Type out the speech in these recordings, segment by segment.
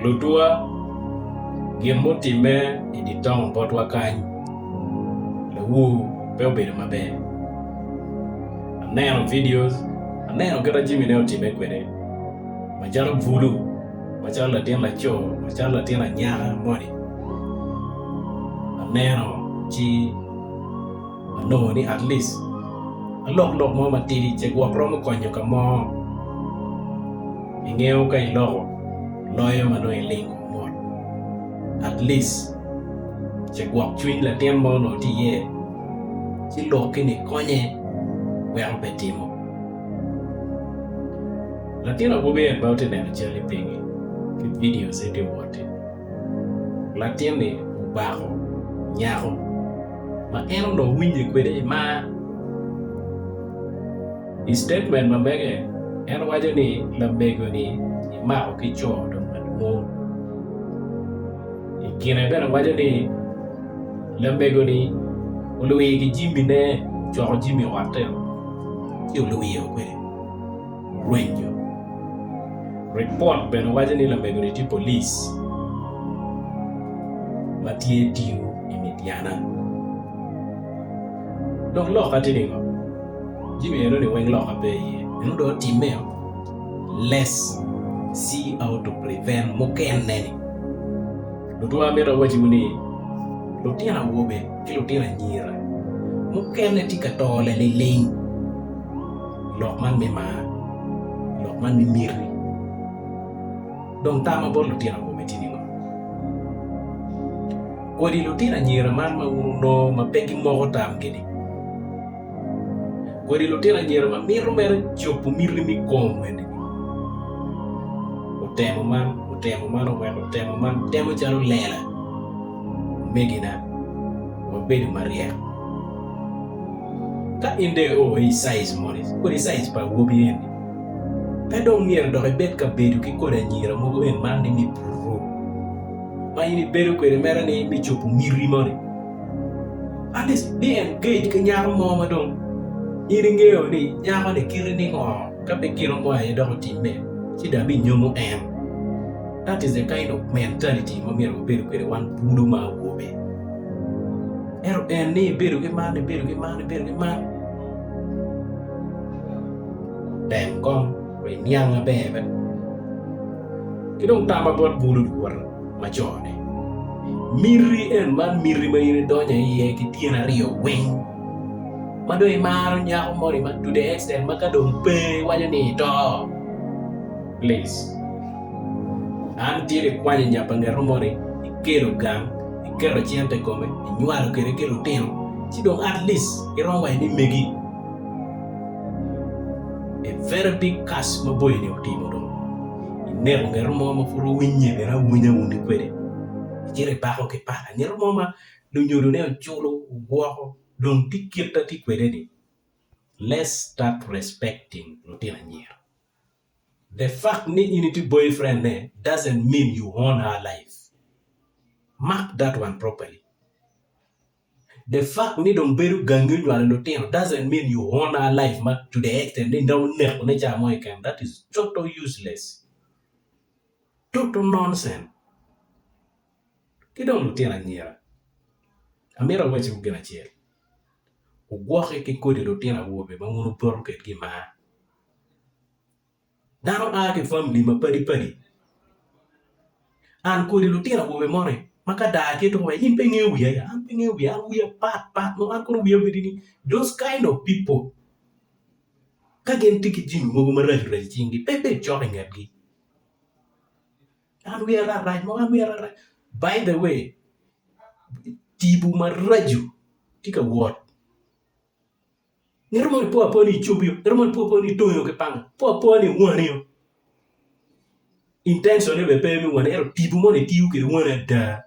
lutua gin motime idi town potwa kany lawu pe obedo maber. Aneno videos, aneno kata Jimmy ne otime kwede machalo vulu, machalo latin lacho, machalo latin anyaka moni. Aneno chi ano ni at least alok mo matidi che gwak romo konyo ka mo ing'eyo ka iloko loyo mano ilingo mo at least che gwak chuny latin mo no tiye chi loki ni konye well betimo latin obobe about neno chali pingi ki videos ete wote latin ni ubako nyako ma en no winje kwede ma i statement mabege en wacho ni lambego ni imako kichodo maduong'. Ikine bene wacho ni lambego ni oluwi gi Jimmy ne choko Jimmy wate ki oluwi kwede rwenjo. Report bene wacho ni lambego ni ti police matie tiu imitiana. Dok loka tiningo Jimmy eno ni weng loka pe iye eno do timeo let's see how to prevent moken neni. Lutua mera wachi muni lutina wobe ki lutina nyira moken ne tika tole liling lokman mima lokman mimiri dong tama bor lutina wobe tiningo kodi lutina nyira man ma uno ma pegi moko tam gini kodi lutina nyira ma miro mera chopo miri mi komwende utemo man temo chalo lela megina wabedo mariek ka inde i size moris kodi size pa wobi endi pedo mier do bet ka bedo ki koda nyira mogo en man ni mi puro ma ini bedo kwede mera ni mi chopo miri mori at least be engage ka nyaro mo madong ini ngeo ni nyaro ni kiri ni ngo ka be kiro mo ay do time sida bi nyomo em. That is the kind of mentality mamiro bedo kwede wan pudo ma wobe ero en ni bedo ke man dem kom we nyanga bebe kidong tama bot bulu duwar machone miri en man miri ma ine donya iye ki tiena rio wing mado imaro nyako mori ma to the extent makadong pe wajo ni to please an tiere kwanye nyapangero mori ikero gang ikero chiente kome inywalo kere kero tino chidong at least irongwa ni megi a very big cast maboy ni otimo do inero ngero moma furo winye era wunya wuni kwede jere bako ke pala ngero moma lunyoro ne ochulo gwoko dong tikirta ti kwede ni let's start respecting rutina nyero. The fact ni initi boyfriend ne doesn't mean you own her life. Mark that one properly. The fact ni don't beru gangu nywale lotino doesn't mean you own her life to the extent ni don't know ne chamo ikem. That is total useless. Total nonsense. Kidong lotino nyira. Amira wachi ugena chiel. Ugwake kikodi lotino wobe mangunu boru ket gima. Dano ake family ma pari an kodi lutina wobe more maka dake to we in penge wiya an penge wiya an wiya pat no an kono wiya bedini those kind of people ka gen tiki Jimmy mogo maraj chingi pepe choke ngatgi an wiya raj mo an wiya raj. By the way tibu maraju tika what nirmo po ni chubio nirmo po ni toyo ke pang po ni wanio intention e be pe mi wane ero tibu mo ne tiu ke wane da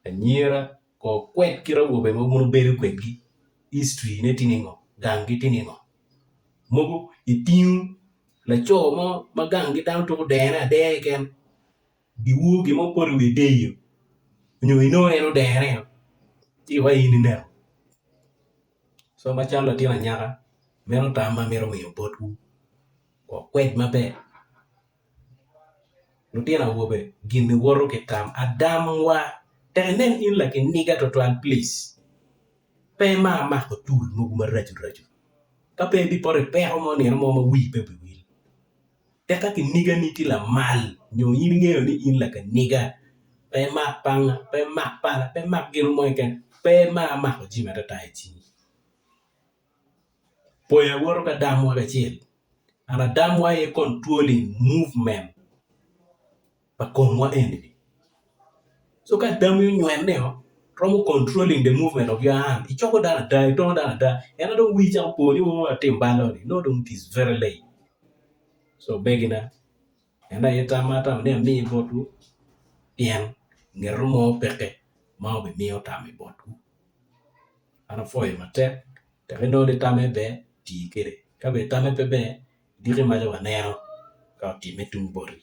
anyira ko kwet kira wobe mo munu beru kwetgi history ne tiningo gangi tiningo mogo itiu la cho mo magangi down to dena de ken biwu mo por we deyo nyo ino eno dere ti wa ini ne so machalo tina nyaka mero tama mero miyo botu ko kwet maber Lutino wobe gini woro ke tam adam wa tenen in like a nigga to one place. Pe ma ko tool muguma raju. Ka pe bi pore pe mo ni mo wi pe bi wil. Te ka ki nigga ni ti la mal nyo yin ngeo ni in like a nigga. Pe ma panga, pe ma pala, pe ma gino mo ken, pe ma ko jima ta tai chi. Po ya woro ka dam wa ka chiel. Ana dam wa e controlling movement. Pa kongwa enemy. So ka dam yu nywen ne ho. From controlling the movement of your hand. Ichoko dana da, ito dana da. And I don't wish out for you or timbalo. No, don't is very late. So begina. And I mata ne me botu. Yan ngerumo peke. Mau be me otami botu. Ana foy mate. Terino de tame be. Ti kere. Kabe tame pe be. Diri maja wanero. Ka ti metung bori.